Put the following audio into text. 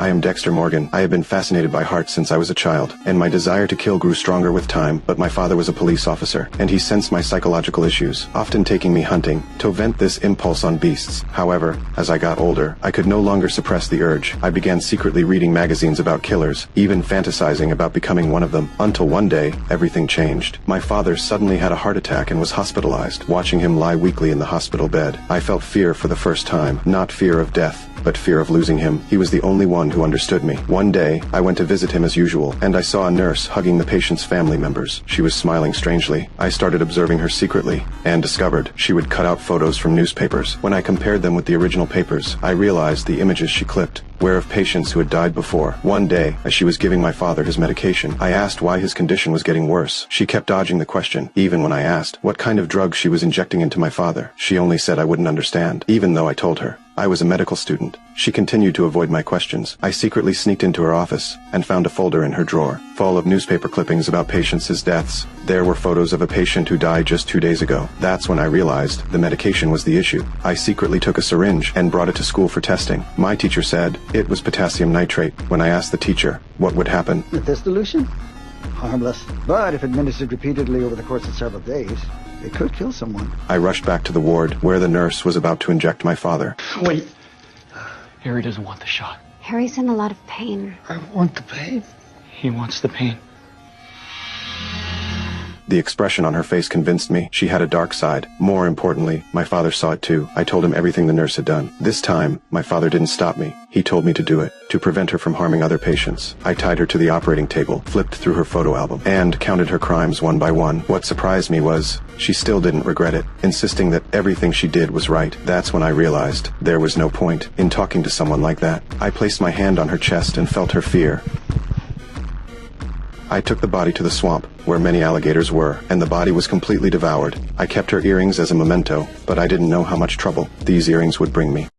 I am Dexter Morgan. I have been fascinated by hearts since I was a child, and my desire to kill grew stronger with time, but my father was a police officer, and he sensed my psychological issues, often taking me hunting, to vent this impulse on beasts. However, as I got older, I could no longer suppress the urge. I began secretly reading magazines about killers, even fantasizing about becoming one of them, until one day, everything changed. My father suddenly had a heart attack and was hospitalized. Watching him lie weakly in the hospital bed, I felt fear for the first time, not fear of death, but fear of losing him. He was the only one who understood me. One day, I went to visit him as usual, and I saw a nurse hugging the patient's family members. She was smiling strangely. I started observing her secretly, and discovered she would cut out photos from newspapers. When I compared them with the original papers, I realized the images she clipped were of patients who had died before. One day, as she was giving my father his medication, I asked why his condition was getting worse. She kept dodging the question. Even when I asked what kind of drug she was injecting into my father, she only said I wouldn't understand, even though I told her I was a medical student. She continued to avoid my questions. I secretly sneaked into her office and found a folder in her drawer, full of newspaper clippings about patients' deaths. There were photos of a patient who died just 2 days ago. That's when I realized the medication was the issue. I secretly took a syringe and brought it to school for testing. My teacher said it was potassium nitrate. When I asked the teacher what would happen, With this dilution? Harmless. But if administered repeatedly over the course of several days, it could kill someone. I rushed back to the ward where the nurse was about to inject my father. Wait. Harry doesn't want the shot. Harry's in a lot of pain. I want the pain. He wants the pain. The expression on her face convinced me she had a dark side. More importantly, my father saw it too. I told him everything the nurse had done. This time, my father didn't stop me. He told me to do it, to prevent her from harming other patients. I tied her to the operating table, flipped through her photo album, and counted her crimes one by one. What surprised me was, she still didn't regret it, insisting that everything she did was right. That's when I realized there was no point in talking to someone like that. I placed my hand on her chest and felt her fear. I took the body to the swamp, where many alligators were, and the body was completely devoured. I kept her earrings as a memento, but I didn't know how much trouble these earrings would bring me.